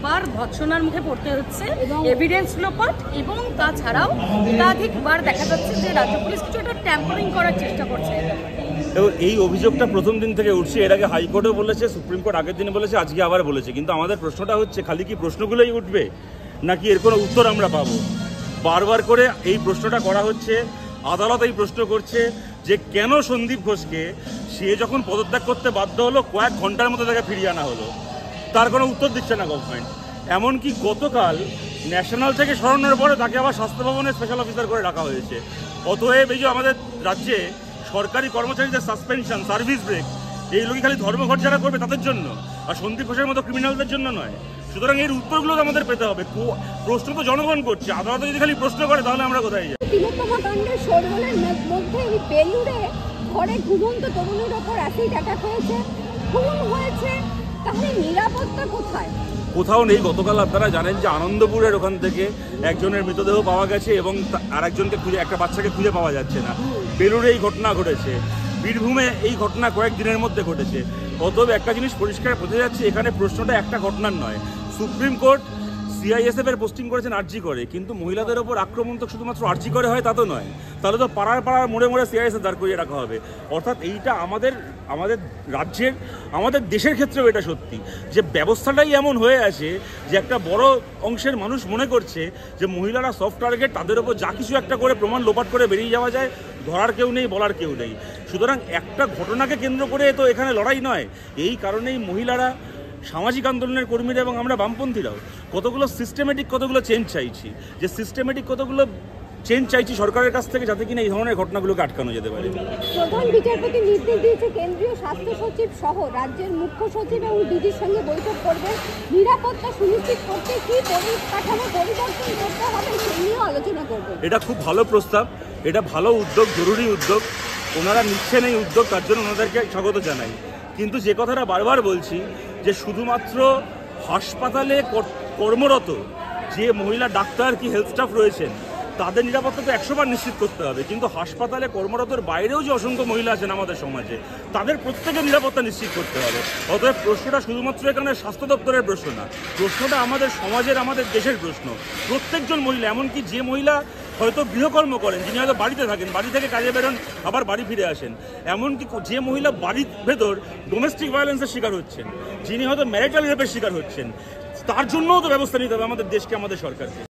বারবার ভৎসনার মুখে পড়তে হচ্ছে, এভিডেন্স লোপাট, এবং তাছাড়াও একাধিকবার দেখা যাচ্ছে যে রাজ্য পুলিশ কিছু একটা ট্যাম্পারিং করার চেষ্টা করছে। এবং এই অভিযোগটা প্রথম দিন থেকে উঠছে। এর আগে হাইকোর্টও বলেছে, সুপ্রিম কোর্ট আগের দিনে বলেছে, আজকে আবার বলেছে। কিন্তু আমাদের প্রশ্নটা হচ্ছে, খালি কি প্রশ্নগুলোই উঠবে নাকি এর কোনো উত্তর আমরা পাবো? বারবার করে এই প্রশ্নটা করা হচ্ছে। আদালত এই প্রশ্ন করছে যে কেন সন্দীপ ঘোষকে সে যখন পদত্যাগ করতে বাধ্য হলো কয়েক ঘন্টার মধ্যে তাকে ফিরিয়ে আনা হলো, তার কোনো উত্তর দিচ্ছে না গভর্নমেন্ট। এমনকি গতকাল ন্যাশনাল থেকে সরানোর পরে তাকে আবার স্বাস্থ্য ভবনে স্পেশাল অফিসার করে রাখা হয়েছে। অতএব এই যে আমাদের রাজ্যে সরকারি কর্মচারীদের সাসপেনশন, সার্ভিস ব্রেক, এইগুলো খালি ধর্মঘট যারা করবে তাদের জন্য, আর সন্দীপ ঘোষের মতো ক্রিমিনালদের জন্য নয়। সুতরাং এর উত্তরগুলো আমাদের পেতে হবে। প্রশ্ন তো জনগণ করছে, আদালত যদি খালি প্রশ্ন করে তাহলে আমরা কোথায় যাই? তিলোত্তমা কাণ্ডের শোরগোলের মধ্যে বেলুড়ে ঘরে ঘুমন্ত তরুণীর ওপর অ্যাসিড অ্যাটাক হয়েছে, খুন হয়েছে, তাহলে নিরাপত্তা কোথায়? কোথাও নেই। গতকাল আপনারা জানেন যে আনন্দপুরের ওখান থেকে একজনের মৃতদেহ পাওয়া গেছে এবং আরেকজনকে খুঁজে, একটা বাচ্চাকে খুঁজে পাওয়া যাচ্ছে না। বেলুড়ে এই ঘটনা ঘটেছে, বীরভূমে এই ঘটনা কয়েকদিনের মধ্যে ঘটেছে। অতএব একটা জিনিস পরিষ্কার বোঝা যাচ্ছে, এখানে প্রশ্নটা একটা ঘটনার নয়। সুপ্রিম কোর্ট সিআইএসএফ এর পোস্টিং করেছেন আরজি করে, কিন্তু মহিলাদের ওপর আক্রমণ তো শুধুমাত্র আরজি করে হয় তা তো নয়। তাহলে তো পাড়ার পাড়ার মোড়ে মোড়ে সিআইএসএফ দাঁড় করিয়ে রাখা হবে। অর্থাৎ এইটা আমাদের রাজ্যের, আমাদের দেশের ক্ষেত্রেও এটা সত্যি যে ব্যবস্থাটাই এমন হয়ে আছে যে একটা বড় অংশের মানুষ মনে করছে যে মহিলারা সফট টার্গেট, তাদের ওপর যা কিছু একটা করে প্রমাণ লোপাট করে বেরিয়ে যাওয়া যায়, ধরার কেউ নেই, বলার কেউ নেই। সুতরাং একটা ঘটনাকে কেন্দ্র করে তো এখানে লড়াই নয়। এই কারণেই মহিলারা, সামাজিক আন্দোলনের কর্মীরা এবং আমরা বামপন্থীরাও কতগুলো সিস্টেমেটিক কতগুলো চেঞ্জ চাইছি, যে সিস্টেমেটিক কতগুলো চেঞ্জ চাইছি সরকারের কাছ থেকে, যাতে কিনা এই ধরনের ঘটনাগুলোকে আটকানো যেতে পারে। প্রধান বিচারপতি নির্দেশ দিয়েছে কেন্দ্রীয় স্বাস্থ্য সচিব সহ রাজ্যের মুখ্য সচিব এবং ডিজির সঙ্গে বৈঠক করবেন। নিরাপত্তা সুনিশ্চিত করতে কি পরিকাঠামো পরিবর্তন করতে হবে সেই নিয়েও আলোচনা করবেন। এটা খুব ভালো প্রস্তাব, এটা ভালো উদ্যোগ, জরুরি উদ্যোগ। ওনারা নিচ্ছেন এই উদ্যোগ, তার জন্য ওনাদেরকে স্বাগত জানাই। কিন্তু যে কথাটা বারবার বলছি যে শুধুমাত্র হাসপাতালে কর্মরত যে মহিলা ডাক্তার কি হেলথ স্টাফ রয়েছেন তাদের নিরাপত্তা তো 100বার নিশ্চিত করতে হবে, কিন্তু হাসপাতালে কর্মরতর বাইরেও যে অসংখ্য মহিলা আছেন আমাদের সমাজে, তাদের প্রত্যেকের নিরাপত্তা নিশ্চিত করতে হবে। অতএব প্রশ্নটা শুধুমাত্র এখানে স্বাস্থ্য দপ্তরের প্রশ্ন না, প্রশ্নটা আমাদের সমাজের, আমাদের দেশের প্রশ্ন। প্রত্যেকজন মহিলা, এমনকি যে মহিলা হয়তো গৃহকর্ম করেন, যিনি হয়তো বাড়িতে থাকেন, বাড়ি থেকে কাজে বেরোন, আবার বাড়ি ফিরে আসেন, এমনকি যে মহিলা বাড়ির ভেতর ডোমেস্টিক ভায়োলেন্সের শিকার হচ্ছেন, যিনি হয়তো ম্যারিটাল রেপের শিকার হচ্ছেন, তার জন্যও তো ব্যবস্থা নিতে হবে আমাদের দেশকে, আমাদের সরকারকে।